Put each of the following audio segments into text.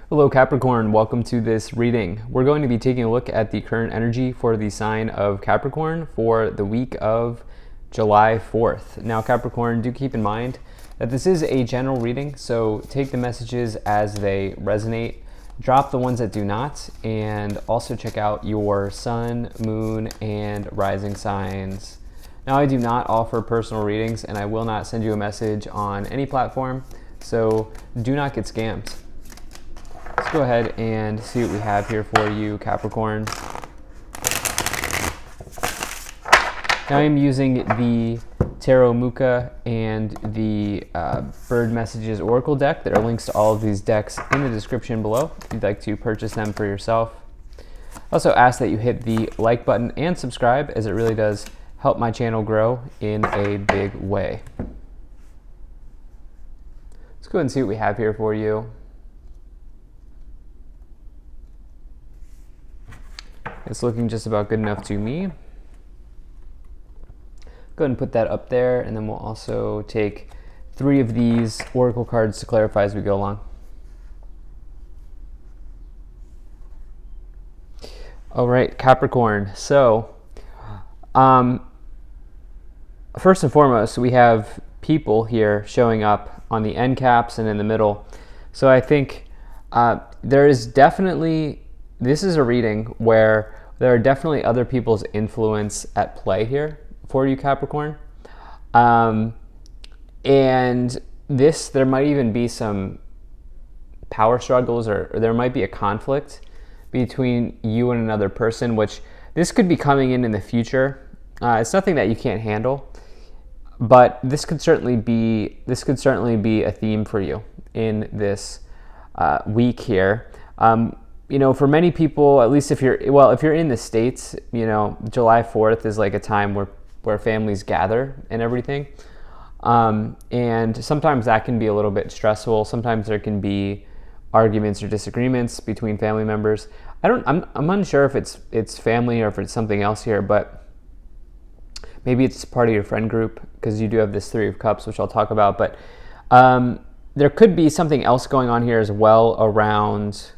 Hello Capricorn, welcome to this reading. We're going to be taking a look at the current energy for the sign of Capricorn for the week of July 4th. Now Capricorn, do keep in mind that this is a general reading, so take the messages as they resonate, drop the ones that do not, and also check out your sun, moon, and rising signs. Now I do not offer personal readings and I will not send you a message on any platform, so do not get scammed. Let's go ahead and see what we have here for you, Capricorn. Now I'm using the Tarot Muka and the Bird Messages Oracle deck. There are links to all of these decks in the description below if you'd like to purchase them for yourself. Also ask that you hit the like button and subscribe, as it really does help my channel grow in a big way. Let's go ahead and see what we have here for you. It's looking just about good enough to me. Go ahead and put that up there, and then we'll also take 3 of these oracle cards to clarify as we go along. All right, Capricorn. So, first and foremost, we have people here showing up on the end caps and in the middle. So I think there is definitely, this is a reading where there are definitely other people's influence at play here for you, Capricorn. And there might even be some power struggles, or there might be a conflict between you and another person, which this could be coming in the future. It's nothing that you can't handle, but this could certainly be a theme for you in this week here. You know, for many people, at least if you're in the States, you know, July 4th is like a time where families gather and everything. And sometimes that can be a little bit stressful. Sometimes there can be arguments or disagreements between family members. I'm unsure if it's family or if it's something else here, but maybe it's part of your friend group, because you do have this 3 of Cups, which I'll talk about. But there could be something else going on here as well around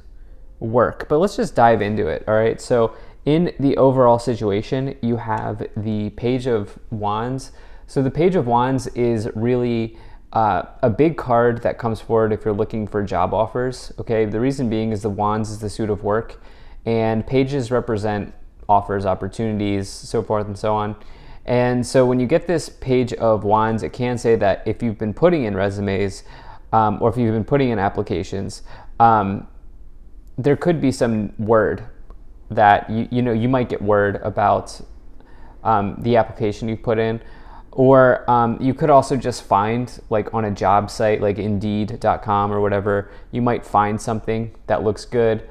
work, but let's just dive into it. All right, so in the overall situation, you have the Page of Wands. So the Page of Wands is really a big card that comes forward if you're looking for job offers. Okay, the reason being is the Wands is the suit of work, and pages represent offers, opportunities, so forth and so on. And so when you get this Page of Wands, it can say that if you've been putting in resumes or if you've been putting in applications, there could be some word that you might get word about the application you put in, or you could also just find, like on a job site like Indeed.com or whatever, you might find something that looks good.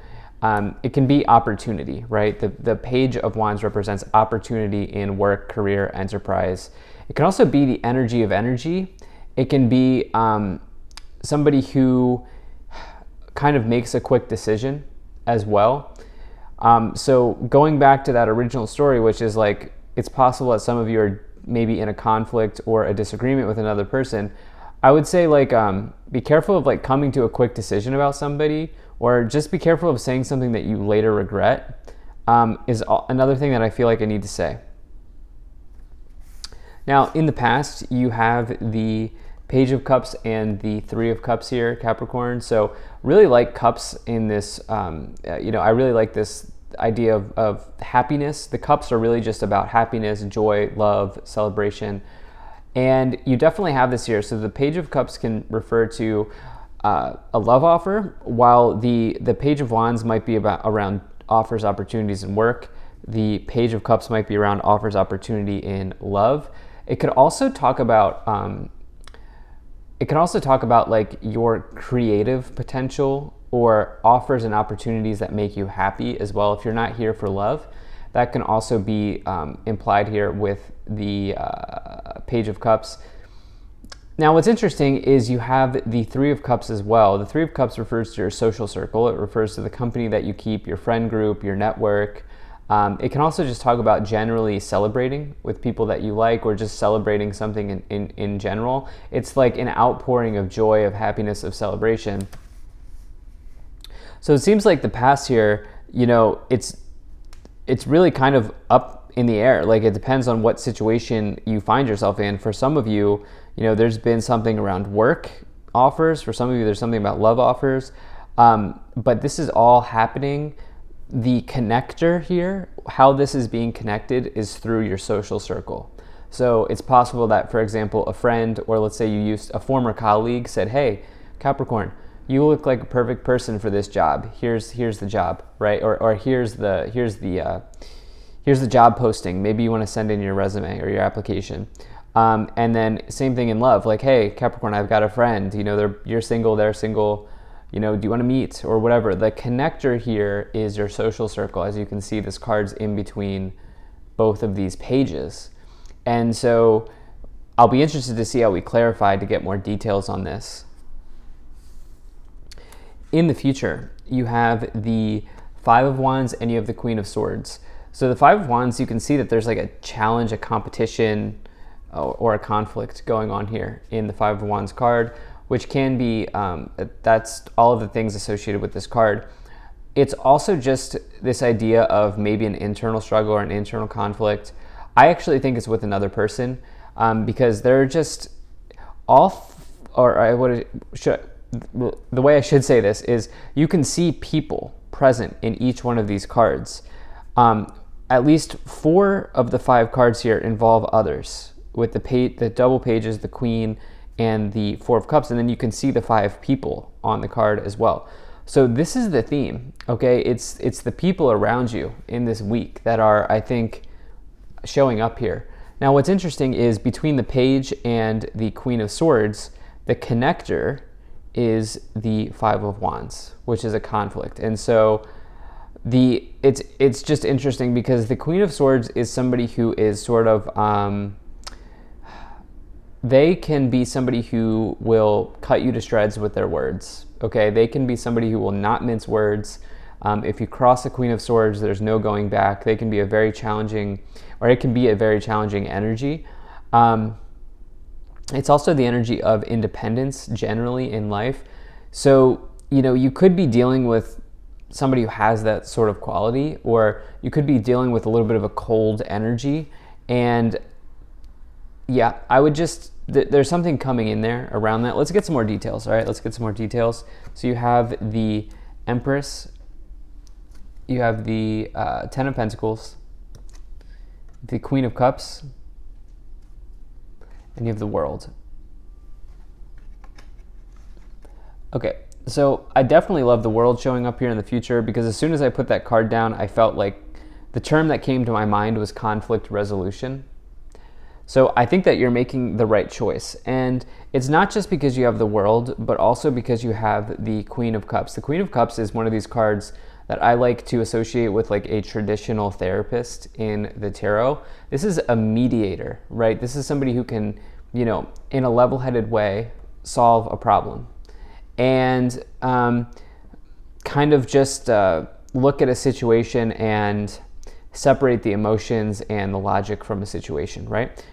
It can be opportunity, right? The Page of Wands represents opportunity in work, career, enterprise. It can also be the energy of energy. It can be somebody who kind of makes a quick decision as well. So going back to that original story, which is like, it's possible that some of you are maybe in a conflict or a disagreement with another person. I would say, like, be careful of like coming to a quick decision about somebody, or just be careful of saying something that you later regret, is another thing that I feel like I need to say. Now, in the past, you have the Page of Cups and the 3 of Cups here, Capricorn. So really like cups in this, I really like this idea of happiness. The cups are really just about happiness, joy, love, celebration. And you definitely have this here. So the Page of Cups can refer to a love offer, while the Page of Wands might be around offers, opportunities, and work. The Page of Cups might be around offers, opportunity, in love. It could also talk about like your creative potential, or offers and opportunities that make you happy as well. If you're not here for love, that can also be implied here with the Page of Cups. Now, what's interesting is you have the 3 of Cups as well. The 3 of Cups refers to your social circle. It refers to the company that you keep, your friend group, your network. It can also just talk about generally celebrating with people that you like, or just celebrating something in general. It's like an outpouring of joy, of happiness, of celebration. So it seems like the past here, it's really kind of up in the air. Like, it depends on what situation you find yourself in. For some of you, there's been something around work offers. For some of you, there's something about love offers. But this is all happening. The connector here, how this is being connected, is through your social circle. So it's possible that, for example, a friend, or let's say a former colleague said, hey, Capricorn, you look like a perfect person for this job. Here's the job, right? Or here's the job posting. Maybe you want to send in your resume or your application. And then same thing in love. Like, hey, Capricorn, I've got a friend. You're single, they're single. Do you want to meet or whatever? The connector here is your social circle. As you can see, this card's in between both of these pages. And so I'll be interested to see how we clarify to get more details on this. In the future, you have the Five of Wands and you have the Queen of Swords. So the Five of Wands, you can see that there's like a challenge, a competition, or a conflict going on here in the Five of Wands card, which can be, that's all of the things associated with this card. It's also just this idea of maybe an internal struggle or an internal conflict. I actually think it's with another person, because they're just the way I should say this is, you can see people present in each one of these cards. At least 4 of the 5 cards here involve others, with the double pages, the Queen, and the 4 of Cups, and then you can see the 5 people on the card as well. So this is the theme, okay? It's the people around you in this week that are, I think, showing up here. Now, what's interesting is between the Page and the Queen of Swords, the connector is the Five of Wands, which is a conflict. And so it's just interesting because the Queen of Swords is somebody who is sort of, they can be somebody who will cut you to shreds with their words, okay? They can be somebody who will not mince words. If you cross the Queen of Swords, there's no going back. They can be it can be a very challenging energy. It's also the energy of independence generally in life. So, you could be dealing with somebody who has that sort of quality, or you could be dealing with a little bit of a cold energy. And yeah, I would there's something coming in there around that. Let's get some more details, all right? Let's get some more details. So you have the Empress, you have the Ten of Pentacles, the Queen of Cups, and you have the World. Okay, so I definitely love the World showing up here in the future, because as soon as I put that card down, I felt like the term that came to my mind was conflict resolution. So I think that you're making the right choice. And it's not just because you have the World, but also because you have the Queen of Cups. The Queen of Cups is one of these cards that I like to associate with like a traditional therapist in the tarot. This is a mediator, right? This is somebody who can, in a level-headed way, solve a problem. And kind of just look at a situation and separate the emotions and the logic from a situation, right?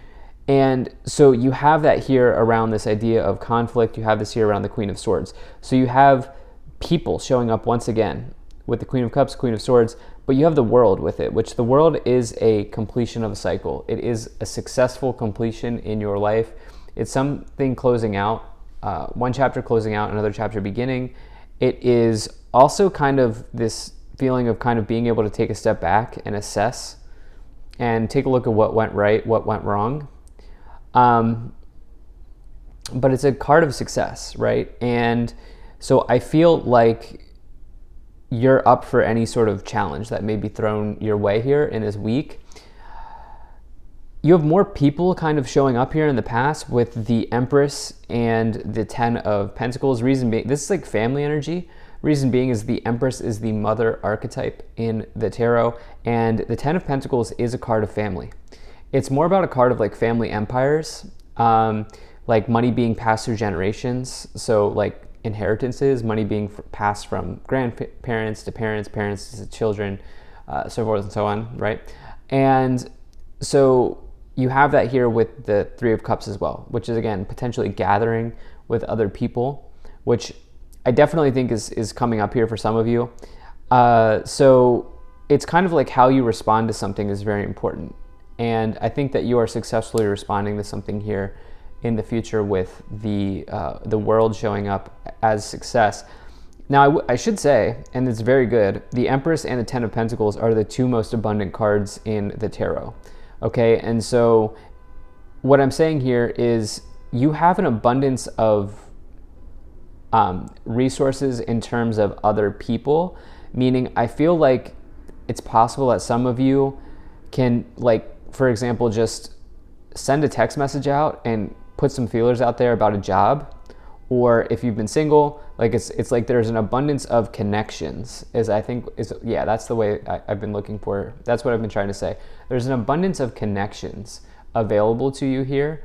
And so you have that here around this idea of conflict. You have this here around the Queen of Swords. So you have people showing up once again with the Queen of Cups, Queen of Swords, but you have the World with it, which the World is a completion of a cycle. It is a successful completion in your life. It's something closing out, one chapter closing out, another chapter beginning. It is also kind of this feeling of kind of being able to take a step back and assess and take a look at what went right, what went wrong. But it's a card of success, right? And so I feel like you're up for any sort of challenge that may be thrown your way here in this week. You have more people kind of showing up here in the past with the Empress and the Ten of Pentacles. Reason being, this is like family energy. Reason being is the Empress is the mother archetype in the tarot, and the Ten of Pentacles is a card of family. It's more about a card of like family empires, like money being passed through generations. So like inheritances, money being passed from grandparents to parents, parents to children, so forth and so on, right? And so you have that here with the Three of Cups as well, which is again potentially gathering with other people, which I definitely think is coming up here for some of you. So it's kind of like how you respond to something is very important. And I think that you are successfully responding to something here in the future with the world showing up as success. Now, I should say, and it's very good, the Empress and the Ten of Pentacles are the two most abundant cards in the tarot. Okay, and so what I'm saying here is you have an abundance of resources in terms of other people, meaning I feel like it's possible that some of you can, like, for example, just send a text message out and put some feelers out there about a job. Or if you've been single, like it's like there's an abundance of connections, is I think is, yeah, that's the way I've been looking for. That's what I've been trying to say. There's an abundance of connections available to you here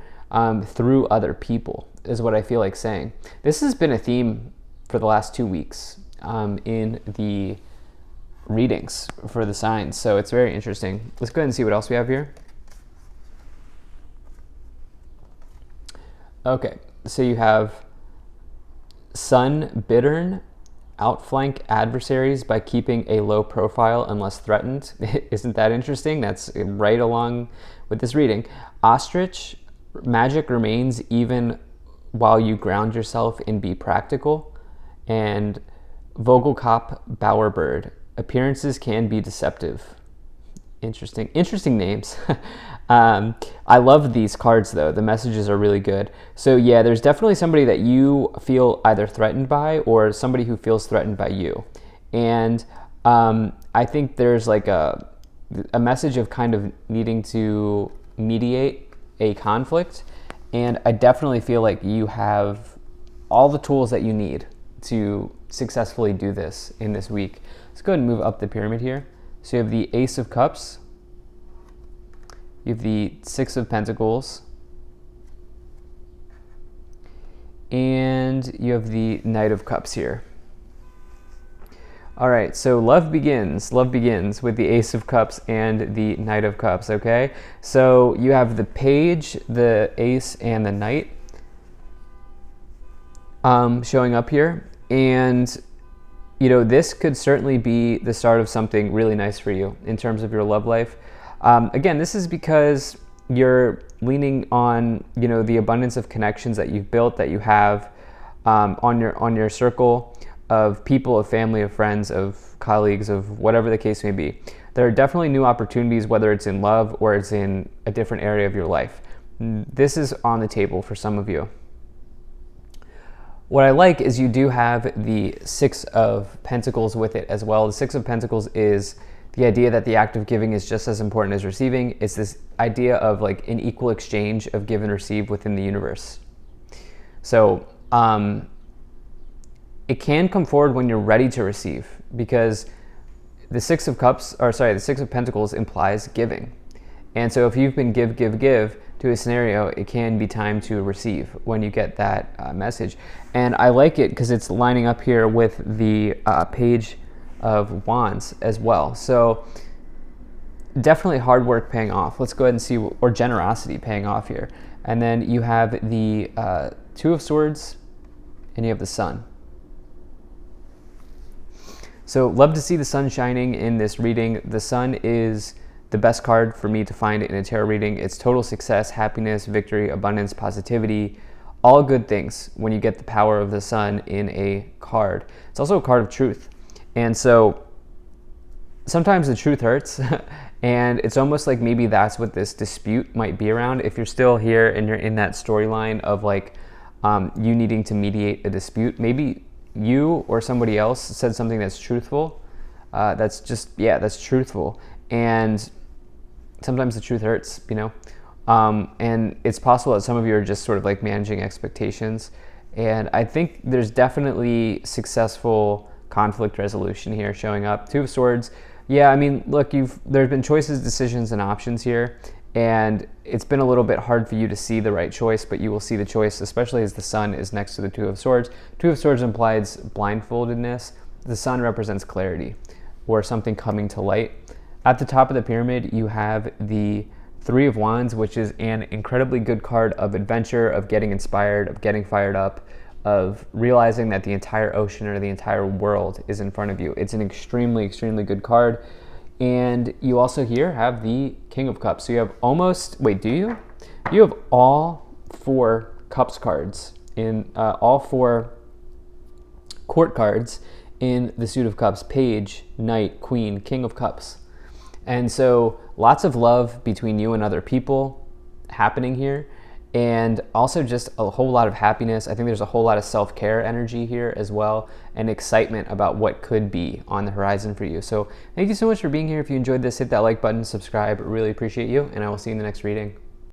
through other people, is what I feel like saying. This has been a theme for the last 2 weeks in the readings for the signs. So it's very interesting. Let's go ahead and see what else we have here. Okay, so you have Sun Bittern, outflank adversaries by keeping a low profile unless threatened. Isn't that interesting? That's right along with this reading. Ostrich, magic remains even while you ground yourself and be practical. And Vogelkop Bowerbird, appearances can be deceptive. Interesting names. I love these cards though. The messages are really good. So yeah, there's definitely somebody that you feel either threatened by or somebody who feels threatened by you. And I think there's like a message of kind of needing to mediate a conflict. And I definitely feel like you have all the tools that you need to successfully do this in this week. Let's go ahead and move up the pyramid here. So you have the Ace of Cups, you have the Six of Pentacles, and you have the Knight of Cups here. All right, so love begins with the Ace of Cups and the Knight of Cups, okay? So you have the Page, the Ace, and the Knight showing up here. And you know, this could certainly be the start of something really nice for you in terms of your love life. Again, this is because you're leaning on, you know, the abundance of connections that you've built, that you have on your circle of people, of family, of friends, of colleagues, of whatever the case may be. There are definitely new opportunities, whether it's in love or it's in a different area of your life. This is on the table for some of you. What I like is you do have the Six of Pentacles with it as well. The Six of Pentacles is the idea that the act of giving is just as important as receiving. It's this idea of like an equal exchange of give and receive within the universe. So it can come forward when you're ready to receive, because the Six of Pentacles implies giving. And so if you've been give to a scenario, it can be time to receive when you get that message. And I like it because it's lining up here with the Page of Wands as well. So definitely hard work paying off. Let's go ahead and see, or generosity paying off here. And then you have the Two of Swords and you have the Sun. So love to see the sun shining in this reading. The Sun is the best card for me to find in a tarot reading. It's total success, happiness, victory, abundance, positivity, all good things when you get the power of the Sun in a card. It's also a card of truth. And so sometimes the truth hurts and it's almost like maybe that's what this dispute might be around. If you're still here and you're in that storyline of like you needing to mediate a dispute, maybe you or somebody else said something that's truthful, that's truthful. And sometimes the truth hurts, you know? And it's possible that some of you are just sort of like managing expectations. And I think there's definitely successful conflict resolution here showing up. Two of Swords. Yeah, I mean, look, there's been choices, decisions, and options here. And it's been a little bit hard for you to see the right choice, but you will see the choice, especially as the Sun is next to the Two of Swords. Two of Swords implies blindfoldedness. The Sun represents clarity or something coming to light. At the top of the pyramid, you have the Three of Wands, which is an incredibly good card of adventure, of getting inspired, of getting fired up, of realizing that the entire ocean or the entire world is in front of you. It's an extremely, extremely good card. And you also here have the King of Cups. So you have almost, wait, do you? You have all 4 Cups cards in, all 4 Court cards in the suit of Cups: Page, Knight, Queen, King of Cups. And so lots of love between you and other people happening here. And also just a whole lot of happiness. I think there's a whole lot of self-care energy here as well, and excitement about what could be on the horizon for you. So thank you so much for being here. If you enjoyed this, hit that like button, subscribe. Really appreciate you, and I will see you in the next reading.